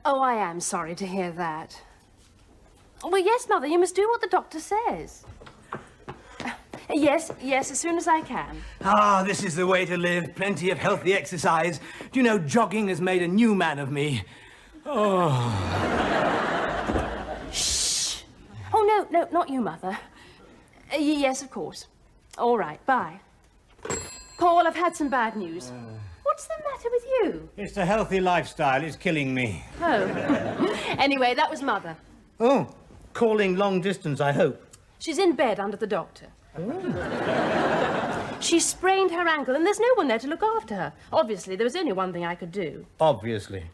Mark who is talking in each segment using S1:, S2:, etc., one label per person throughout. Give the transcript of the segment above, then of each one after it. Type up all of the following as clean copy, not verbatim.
S1: Oh, I am sorry to hear that. Well, yes, Mother, you must do what the doctor says. Yes, as soon as I can.
S2: Ah, this is the way to live. Plenty of healthy exercise. Do you know, jogging has made a new man of me. Oh.
S1: Shh. Oh, no, not you, Mother. Yes, of course. All right, bye. Paul, I've had some bad news. What's the matter with you?
S2: It's the healthy lifestyle. It's killing me.
S1: Oh. Anyway, that was Mother.
S2: Oh, calling long distance, I hope.
S1: She's in bed under the doctor. Oh. She sprained her ankle and there's no one there to look after her. Obviously, there was only one thing I could do.
S2: Obviously.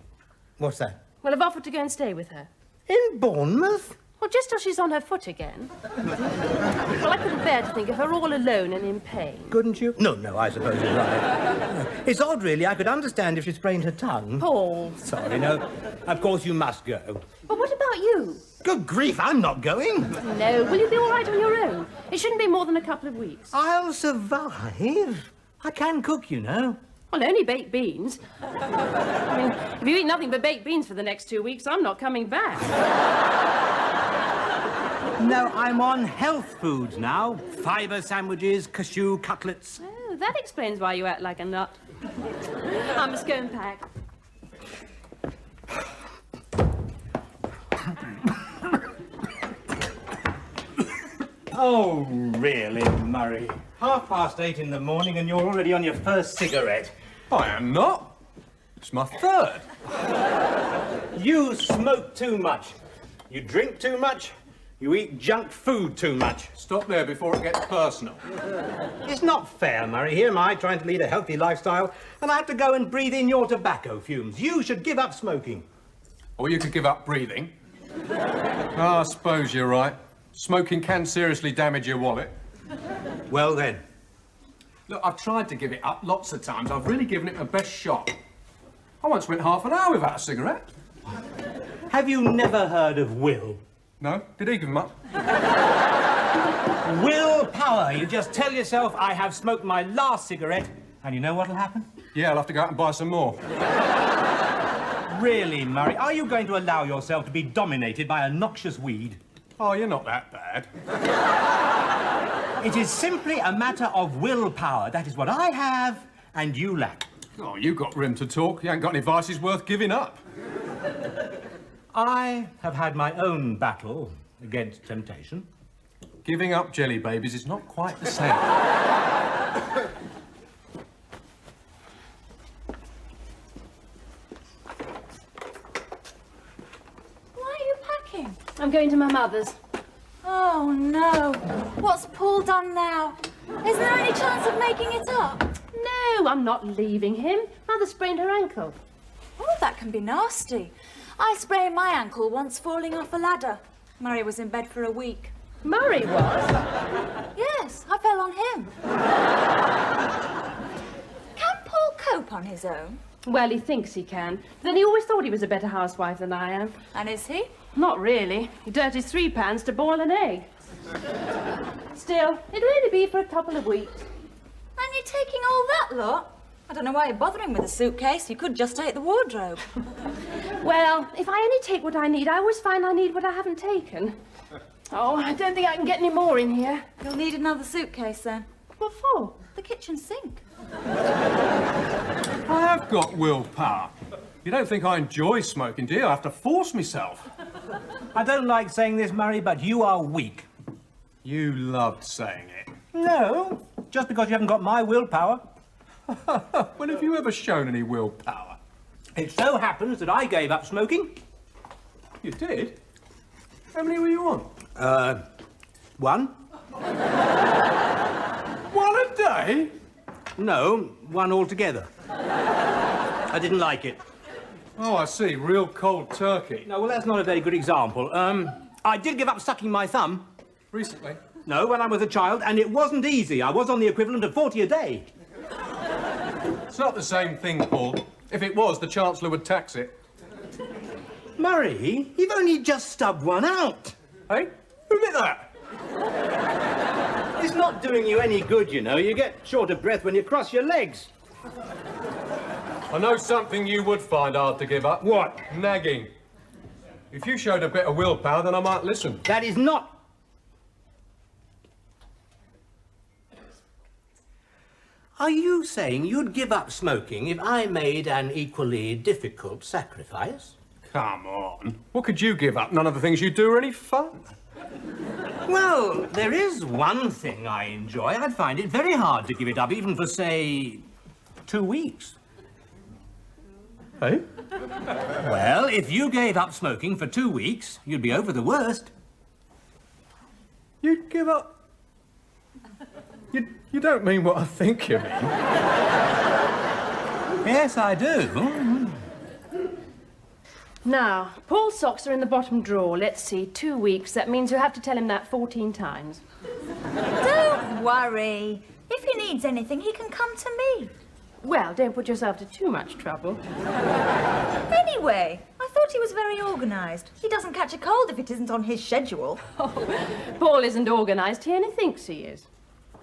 S2: What's that?
S1: Well, I've offered to go and stay with her.
S2: In Bournemouth?
S1: Well, just till she's on her foot again. Well, I couldn't bear to think of her all alone and in pain.
S2: Couldn't you? No, I suppose you're right. It's odd, really. I could understand if she sprained her tongue.
S1: Paul.
S2: Sorry, no. Of course you must go.
S1: But what about you?
S2: Good grief, I'm not going.
S1: No, will you be all right on your own? It shouldn't be more than a couple of weeks.
S2: I'll survive. I can cook, you know.
S1: Well, only baked beans. I mean, if you eat nothing but baked beans for the next 2 weeks, I'm not coming back.
S2: No, I'm on health foods now. Fibre sandwiches, cashew cutlets.
S1: Oh, that explains why you act like a nut. I must go and pack.
S2: Oh, really, Murray? 8:30 in the morning and you're already on your first cigarette.
S3: I am not. It's my third.
S2: You smoke too much. You drink too much. You eat junk food too much.
S3: Stop there before it gets personal.
S2: It's not fair, Murray. Here am I trying to lead a healthy lifestyle and I have to go and breathe in your tobacco fumes. You should give up smoking.
S3: Or you could give up breathing. I suppose you're right. Smoking can seriously damage your wallet.
S2: Well, then.
S3: Look, I've tried to give it up lots of times. I've really given it my best shot. I once went half an hour without a cigarette.
S2: Have you never heard of will?
S3: No? Did he give them up?
S2: Willpower. You just tell yourself, I have smoked my last cigarette, and you know what'll happen?
S3: Yeah, I'll have to go out and buy some more.
S2: Really, Murray, are you going to allow yourself to be dominated by a noxious weed?
S3: Oh, you're not that bad.
S2: It is simply a matter of willpower. That is what I have, and you lack.
S3: Oh, you got room to talk. You ain't got any vices worth giving up.
S2: I have had my own battle against temptation.
S3: Giving up jelly babies is not quite the same.
S4: Why are you packing?
S1: I'm going to my mother's.
S4: Oh, no. What's Paul done now? Is there any chance of making it up?
S1: No, I'm not leaving him. Mother sprained her ankle.
S4: Oh, that can be nasty. I sprained my ankle once falling off a ladder. Murray was in bed for a week.
S1: Murray was?
S4: Yes, I fell on him. Can Paul cope on his own?
S1: Well, he thinks he can. Then he always thought he was a better housewife than I am.
S4: And is he?
S1: Not really. He dirties 3 pans to boil an egg. Still, it'll only be for a couple of weeks.
S4: And you're taking all that lot? I don't know why you're bothering with a suitcase. You could just take the wardrobe.
S1: Well, if I only take what I need, I always find I need what I haven't taken. Oh, I don't think I can get any more in here.
S4: You'll need another suitcase then.
S1: What for?
S4: The kitchen sink.
S3: I have got willpower. You don't think I enjoy smoking, do you? I have to force myself.
S2: I don't like saying this, Murray, but you are weak.
S3: You loved saying it.
S2: No, just because you haven't got my willpower.
S3: When have you ever shown any willpower?
S2: It so happens that I gave up smoking.
S3: You did? How many were you on?
S2: 1.
S3: 1 a day?
S2: No, 1 altogether. I didn't like it.
S3: Oh, I see. Real cold turkey.
S2: No, well, that's not a very good example. I did give up sucking my thumb.
S3: Recently?
S2: No, when I was a child, and it wasn't easy. I was on the equivalent of 40 a day.
S3: It's not the same thing, Paul. If it was, the Chancellor would tax it.
S2: Murray, you've only just stubbed 1 out.
S3: Hey? Who did that?
S2: It's not doing you any good, you know. You get short of breath when you cross your legs.
S3: I know something you would find hard to give up.
S2: What?
S3: Nagging. If you showed a bit of willpower, then I might listen.
S2: That is not... Are you saying you'd give up smoking if I made an equally difficult sacrifice?
S3: Come on. What could you give up? None of the things you do are any fun.
S2: Well, there is one thing I enjoy. I'd find it very hard to give it up, even for, say, 2 weeks.
S3: Hey?
S2: Well, if you gave up smoking for 2 weeks, you'd be over the worst.
S3: You'd give up... You don't mean what I think you mean.
S2: Yes, I do.
S1: Now, Paul's socks are in the bottom drawer. Let's see, 2 weeks. That means you'll have to tell him that 14 times.
S4: Don't worry. If he needs anything, he can come to me.
S1: Well, don't put yourself to too much trouble.
S4: Anyway, I thought he was very organised. He doesn't catch a cold if it isn't on his schedule.
S1: Oh, Paul isn't organised. He only thinks he is.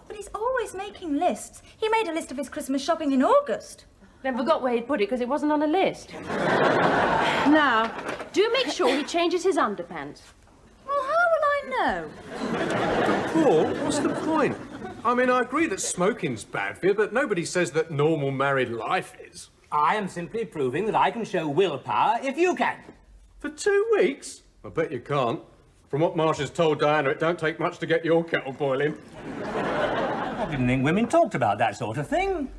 S4: But he's always making lists. He made a list of his Christmas shopping in August.
S1: Then forgot where he'd put it because it wasn't on a list. Now, do make sure he changes his underpants.
S4: Well, how will I know?
S3: Paul, what's the point? I mean, I agree that smoking's bad for you, but nobody says that normal married life is.
S2: I am simply proving that I can show willpower if you can.
S3: For 2 weeks? I bet you can't. From what Marsha's told Diana, it don't take much to get your kettle boiling.
S2: I didn't think women talked about that sort of thing.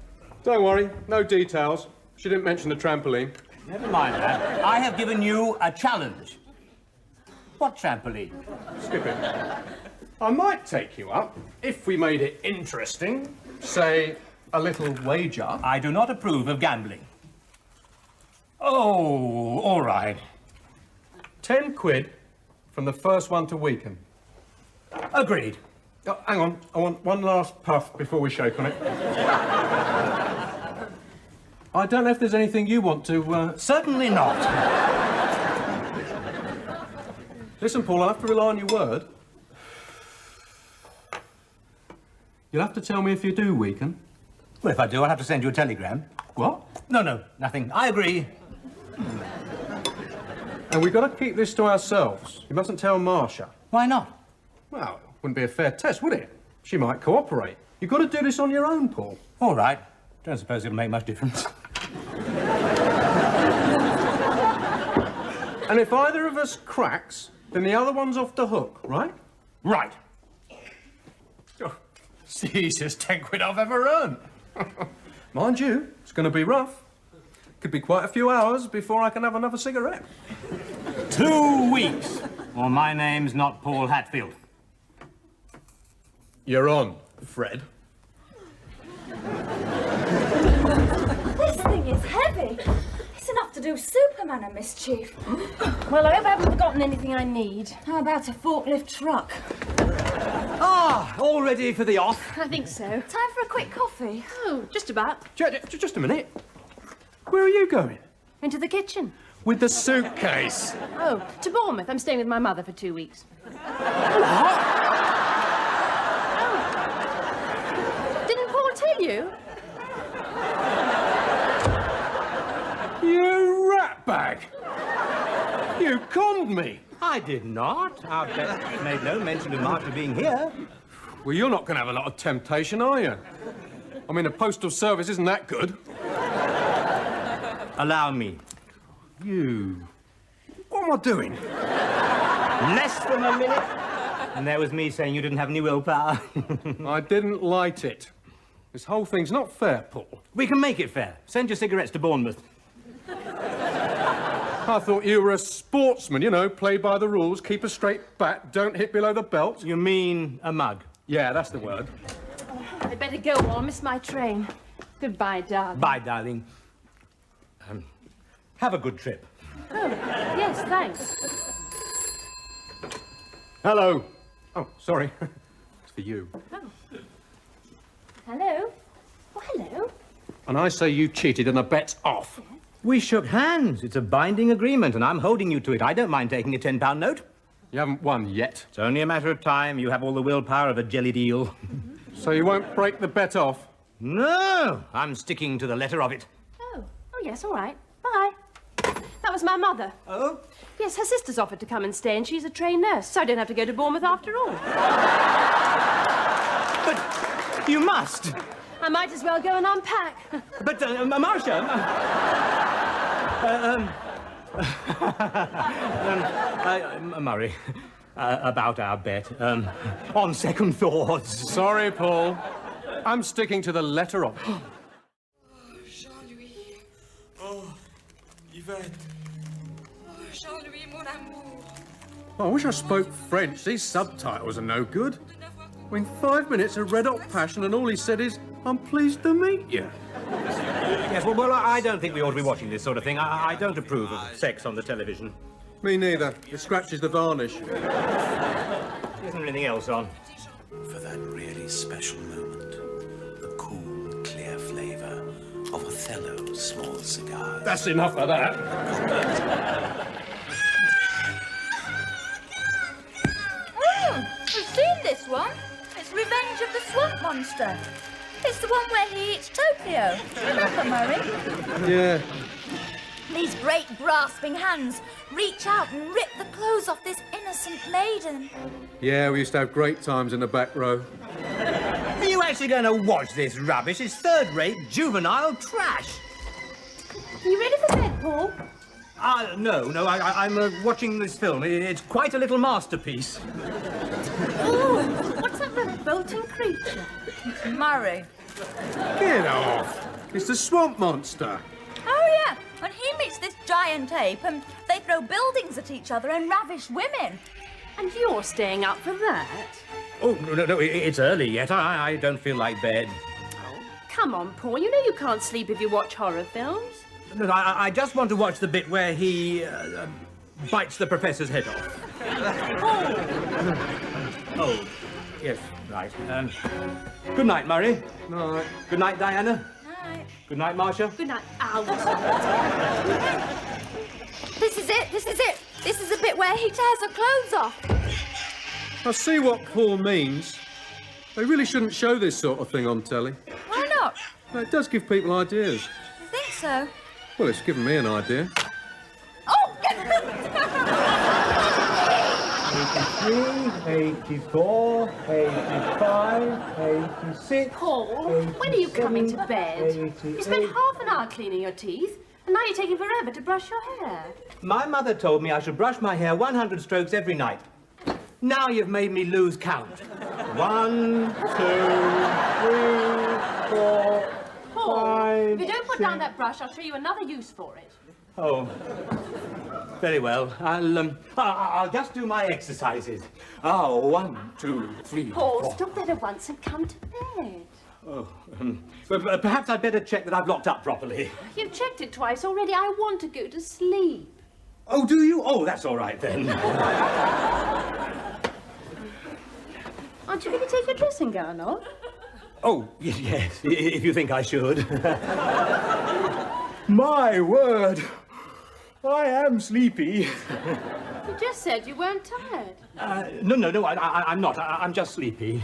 S3: Don't worry, no details. She didn't mention the trampoline.
S2: Never mind that. I have given you a challenge. What trampoline?
S3: Skip it. I might take you up if we made it interesting. Say, a little wager.
S2: I do not approve of gambling. Oh, all right.
S3: 10 quid from the first one to weaken.
S2: Agreed.
S3: Oh, hang on, I want one last puff before we shake on it. I don't know if there's anything you want to...
S2: Certainly not.
S3: Listen, Paul, I'll have to rely on your word. You'll have to tell me if you do weaken.
S2: Well, if I do, I'll have to send you a telegram.
S3: What?
S2: No, nothing. I agree.
S3: And we've got to keep this to ourselves. You mustn't tell Marsha.
S2: Why not?
S3: Well, it wouldn't be a fair test, would it? She might cooperate. You've got to do this on your own, Paul.
S2: All right. Don't suppose it'll make much difference.
S3: And if either of us cracks, then the other one's off the hook, right?
S2: Right.
S3: Oh, Jesus, 10 quid I've ever earned. Mind you, it's going to be rough. Could be quite a few hours before I can have another cigarette.
S2: 2 weeks, or my name's not Paul Hatfield.
S3: You're on, Fred.
S4: This thing is heavy. It's enough to do Superman a mischief.
S1: Well, I hope I haven't forgotten anything I need.
S4: How about a forklift truck?
S2: Ah, all ready for the off?
S1: I think so.
S4: Time for a quick coffee.
S1: Oh, just about.
S3: Just a minute. Where are you going?
S1: Into the kitchen.
S3: With the suitcase.
S1: Oh, to Bournemouth. I'm staying with my mother for 2 weeks.
S3: What?
S1: Didn't Paul tell you?
S3: You ratbag! You conned me!
S2: I did not. Our guest made no mention of Marsha being here.
S3: Well, you're not going to have a lot of temptation, are you? I mean, the postal service isn't that good.
S2: Allow me. You.
S3: What am I doing?
S2: Less than a minute, and there was me saying you didn't have any willpower.
S3: I didn't light it. This whole thing's not fair, Paul.
S2: We can make it fair. Send your cigarettes to Bournemouth.
S3: I thought you were a sportsman, you know, play by the rules, keep a straight bat, don't hit below the belt.
S2: You mean a mug?
S3: Yeah, that's the word.
S1: I'd better go or I'll miss my train. Goodbye, darling.
S2: Bye, darling. Have a good trip.
S1: Oh, yes, thanks.
S3: Hello. Oh, sorry. It's for you.
S1: Oh. Hello? Oh, hello.
S3: And I say you cheated and the bet's off.
S2: We shook hands. It's a binding agreement, and I'm holding you to it. I don't mind taking a £10 note.
S3: You haven't won yet.
S2: It's only a matter of time. You have all the willpower of a jellied eel.
S3: So you won't break the bet off?
S2: No, I'm sticking to the letter of it.
S1: Oh, yes, all right. Bye. That was was my mother.
S2: Oh?
S1: Yes, her sister's offered to come and stay, and she's a trained nurse, so I don't have to go to Bournemouth after all.
S2: But you must.
S1: I might as well go and unpack.
S2: But, Marcia... Murray, about our bet. On second thoughts...
S3: Sorry, Paul. I'm sticking to the letter of it.
S5: Jean-Louis. Oh, Yvette. Oh, Jean-Louis, mon amour.
S3: I wish I spoke French. These subtitles are no good. I mean, 5 minutes of red-hot passion and all he said is, I'm pleased to meet you.
S2: Yes, well, I don't think we ought to be watching this sort of thing. I don't approve of sex on the television.
S3: Me neither. It scratches the varnish.
S2: Isn't there anything else on?
S6: For that really special moment, the cool, clear flavour of Othello's small cigars.
S3: That's enough of that.
S4: I've seen this one. It's Revenge of the Swamp Monster. It's the one where he eats Tokyo. Remember, Murray?
S3: Yeah.
S4: These great grasping hands reach out and rip the clothes off this innocent maiden.
S3: Yeah, we used to have great times in the back row.
S2: Are you actually going to watch this rubbish? It's third-rate, juvenile trash.
S1: Are you ready for bed, Paul?
S2: No, I'm watching this film. It's quite a little masterpiece.
S1: Oh, what's that revolting creature?
S4: Murray.
S3: Get off. It's the swamp monster.
S4: Oh, yeah. And he meets this giant ape and they throw buildings at each other and ravish women.
S1: And you're staying up for that?
S2: Oh, no, it's early yet. I don't feel like bed.
S1: Come on, Paul. You know you can't sleep if you watch horror films.
S2: Look, I just want to watch the bit where he bites the professor's head off. Oh, yes, right. Good night, Murray.
S3: No.
S2: Good night, Diana.
S4: Night.
S2: Good night, Marcia.
S1: Good night, Al.
S4: This is it. This is the bit where he tears her clothes off.
S3: I see what Paul means. They really shouldn't show this sort of thing on telly.
S4: Why not?
S3: Well, it does give people ideas.
S4: You think so?
S3: Well, it's given me an idea.
S4: Oh!
S2: 83, 84, 85, 86...
S1: Paul, when are you coming to bed? You spent half an hour cleaning your teeth, and now you're taking forever to brush your hair.
S2: My mother told me I should brush my hair 100 strokes every night. Now you've made me lose count. 1, 2, 3, 4,
S1: Paul,
S2: 5,
S1: if you don't put down that brush, I'll show you another use for it.
S2: Oh, very well. I'll just do my exercises. Oh, 1, 2, 3,
S1: Paul,
S2: 4.
S1: stop that at once and come to bed.
S2: Oh, well, perhaps I'd better check that I've locked up properly.
S1: You've checked it twice already. I want to go to sleep.
S2: Oh, do you? Oh, that's all right then.
S1: Aren't you going to take your dressing gown off?
S2: Oh, yes, if you think I should. My word, I am sleepy.
S1: You just said you weren't tired.
S2: No, I'm not. I'm just sleepy.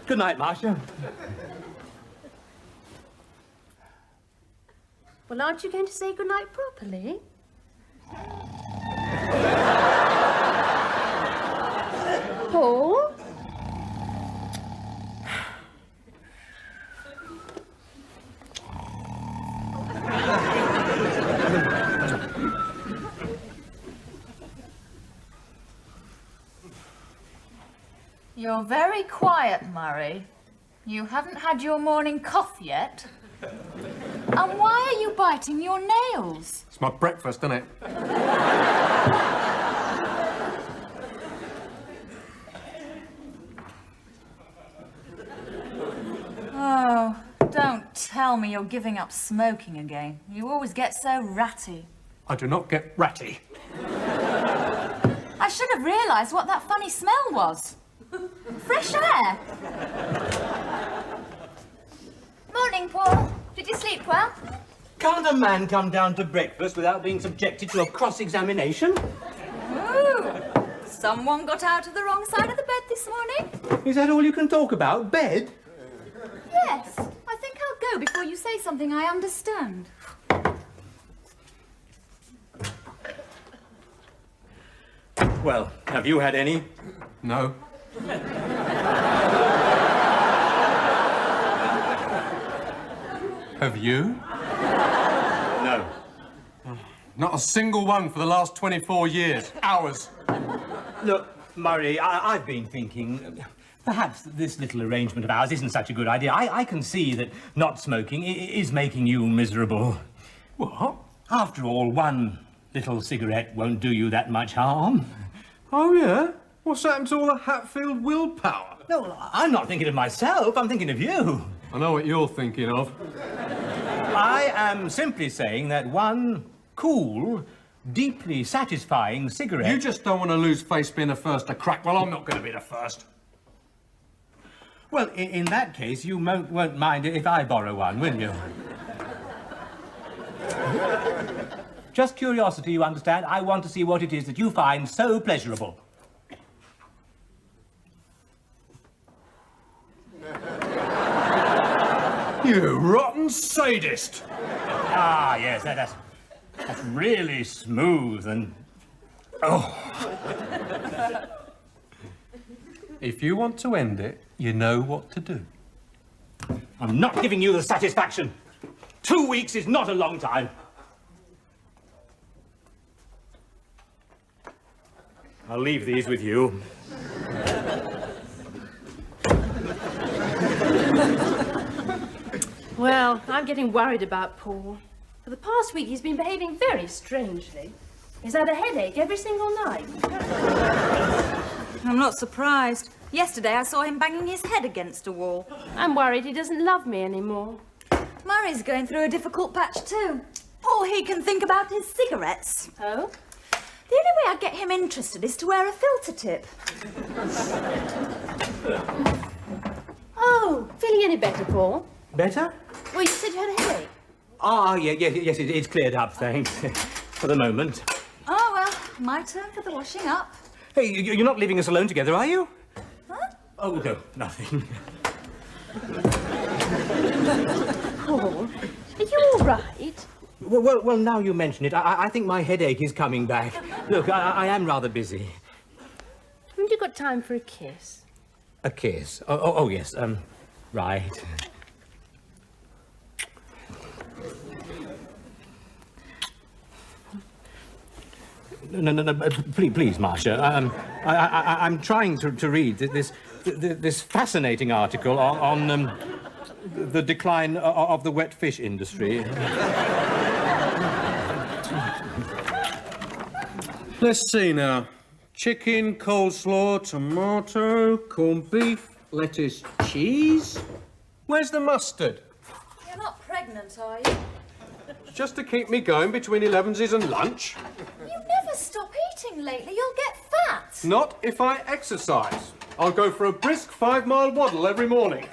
S2: Good night, Marcia.
S1: Well, aren't you going to say goodnight properly? Paul?
S4: You're very quiet, Murray. You haven't had your morning coffee yet. And why are you biting your nails?
S3: It's my breakfast, isn't it?
S4: Oh, don't tell me you're giving up smoking again. You always get so ratty.
S3: I do not get ratty.
S4: I should have realised what that funny smell was. Fresh air. Morning, Paul. Did you sleep well?
S2: Can't a man come down to breakfast without being subjected to a cross-examination?
S4: Ooh. Someone got out of the wrong side of the bed this morning.
S2: Is that all you can talk about? Bed?
S4: Yes. I think I'll go before you say something I understand.
S2: Well, have you had any?
S3: No. Have you?
S2: No.
S3: Not a single one for the last 24 years. Hours.
S2: Look, Murray, I've been thinking... Perhaps this little arrangement of ours isn't such a good idea. I can see that not smoking is making you miserable.
S3: What?
S2: After all, one little cigarette won't do you that much harm.
S3: Oh, yeah? What's happened to all the Hatfield willpower?
S2: No, I'm not thinking of myself. I'm thinking of you.
S3: I know what you're thinking of.
S2: I am simply saying that one cool, deeply satisfying cigarette...
S3: You just don't want to lose face being the first to crack. Well, I'm not going to be the first.
S2: Well, in that case, you won't mind if I borrow one, will you? Just curiosity, you understand? I want to see what it is that you find so pleasurable.
S3: You rotten sadist!
S2: Ah, yes, that's really smooth and... Oh.
S3: If you want to end it, you know what to do.
S2: I'm not giving you the satisfaction. 2 weeks is not a long time. I'll leave these with you.
S1: Well, I'm getting worried about Paul. For the past week, he's been behaving very strangely. He's had a headache every single night.
S7: I'm not surprised. Yesterday I saw him banging his head against a wall.
S1: I'm worried he doesn't love me anymore.
S7: Murray's going through a difficult patch too. All he can think about is cigarettes.
S1: Oh?
S7: The only way I'd get him interested is to wear a filter tip.
S1: Oh, feeling any better, Paul?
S2: Better?
S1: Well, you said you had a headache.
S2: Ah, yes, it's cleared up, thanks. For the moment.
S7: Oh, well, my turn for the washing up.
S2: Hey, you're not leaving us alone together, are you?
S7: Huh?
S2: Oh, no, nothing.
S1: Paul, are you all right?
S2: Well, now you mention it, I think my headache is coming back. Look, I am rather busy.
S1: Haven't you got time for a kiss?
S2: A kiss? Oh yes, right. No, please, Marcia. I'm trying to read this fascinating article on the decline of the wet fish industry.
S3: Let's see now. Chicken, coleslaw, tomato, corned beef, lettuce, cheese. Where's the mustard?
S7: You're not pregnant, are you?
S3: Just to keep me going between 11s and lunch.
S7: You never stop eating lately. You'll get fat.
S3: Not if I exercise. I'll go for a brisk 5-mile waddle every morning.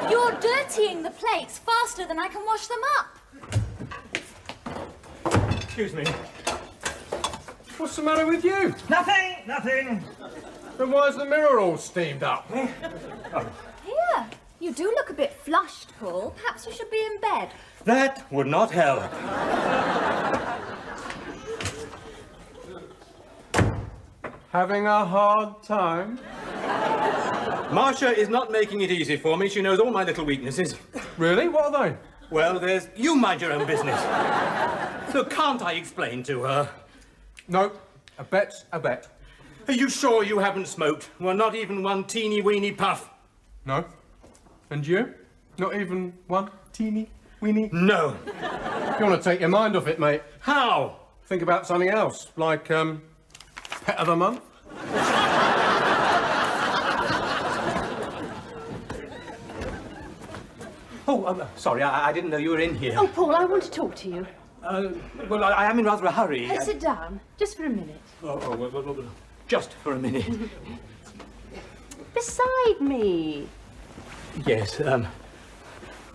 S7: You're dirtying the plates faster than I can wash them up.
S2: Excuse me.
S3: What's the matter with you?
S2: Nothing.
S3: Then why's the mirror all steamed up?
S7: Here, you do look a bit flushed, Paul. Perhaps you should be in bed.
S2: That would not help.
S3: Having a hard time?
S2: Marcia is not making it easy for me. She knows all my little weaknesses.
S3: Really? What are they?
S2: Well, there's... You mind your own business. Look, can't I explain to her?
S3: No. A bet's a bet.
S2: Are you sure you haven't smoked? Well, not even one teeny-weeny puff?
S3: No. And you? Not even one teeny weeny?
S2: No.
S3: You want to take your mind off it, mate?
S2: How?
S3: Think about something else, like, pet of the month?
S2: Oh, sorry, I didn't know you were in here.
S1: Oh, Paul, I want to talk to you.
S2: Well, I am in rather a hurry.
S1: Sit down, just for a minute.
S2: Well, just for a minute.
S1: Beside me.
S2: Yes,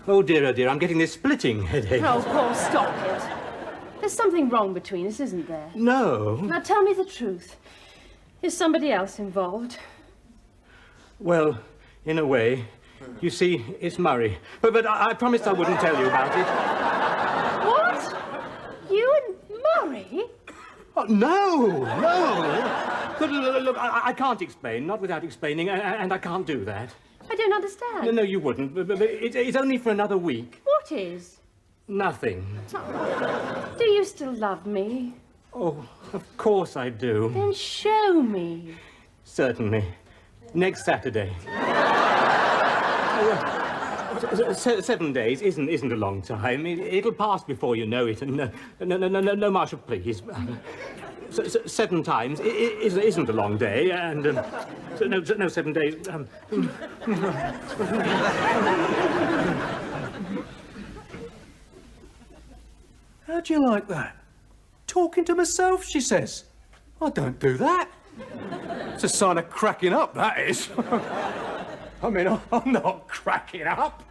S2: oh, dear, I'm getting this splitting headache.
S1: Oh, Paul, stop it. There's something wrong between us, isn't there?
S2: No.
S1: Now, tell me the truth. Is somebody else involved?
S2: Well, in a way. You see, it's Murray. But I promised I wouldn't tell you about it.
S1: What? You and Murray?
S2: Oh, no. But look, I can't explain, not without explaining, and I can't do that.
S1: I don't understand.
S2: No, you wouldn't. But it's only for another week.
S1: What is?
S2: Nothing.
S1: Do you still love me?
S2: Oh, of course I do.
S1: Then show me.
S2: Certainly. Next Saturday. 7 days isn't a long time. It'll pass before you know it. And no, Marshal, please. 7 times isn't a long day, and no 7 days.
S3: How'd you like that? Talking to myself, she says. I don't do that. It's a sign of cracking up, that is. I mean, I'm not cracking up.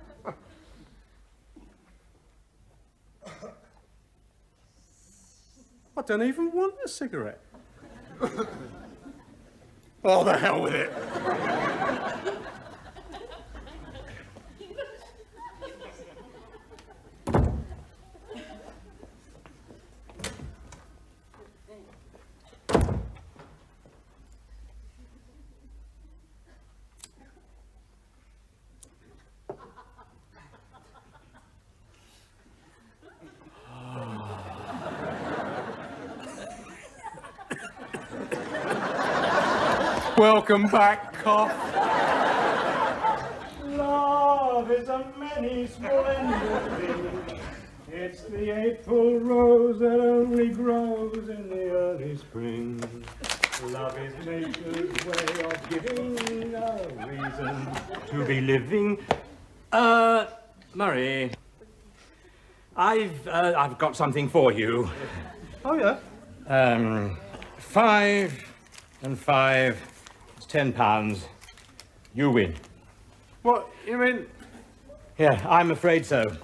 S3: I don't even want a cigarette. Oh, the hell with it. Welcome back, cough.
S2: Love is a many splendid thing. It's the April rose that only grows in the early spring. Love is nature's way of giving a reason to be living. Murray, I've got something for you.
S3: Oh, yeah?
S2: 5 and 5. It's £10. You win.
S3: What, you mean?
S2: Yeah, I'm afraid so.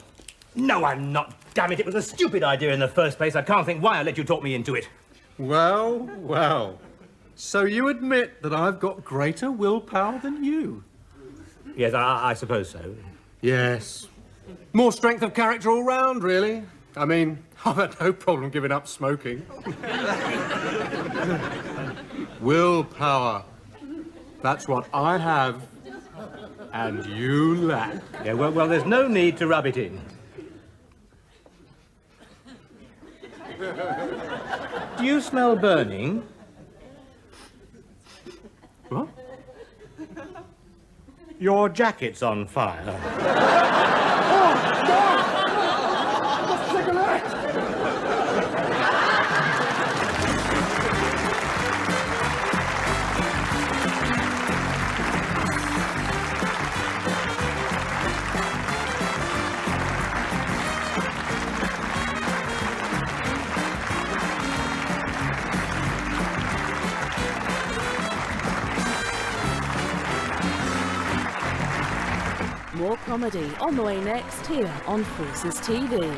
S2: No, I'm not. Damn it, it was a stupid idea in the first place. I can't think why I let you talk me into it.
S3: Well, well. So you admit that I've got greater willpower than you?
S2: Yes, I suppose so.
S3: Yes. More strength of character all round, really. I mean, I've had no problem giving up smoking. Willpower. That's what I have, and you lack.
S2: Yeah, well, there's no need to rub it in. Do you smell burning?
S3: What?
S2: Your jacket's on fire.
S8: More comedy on the way next here on Forces TV.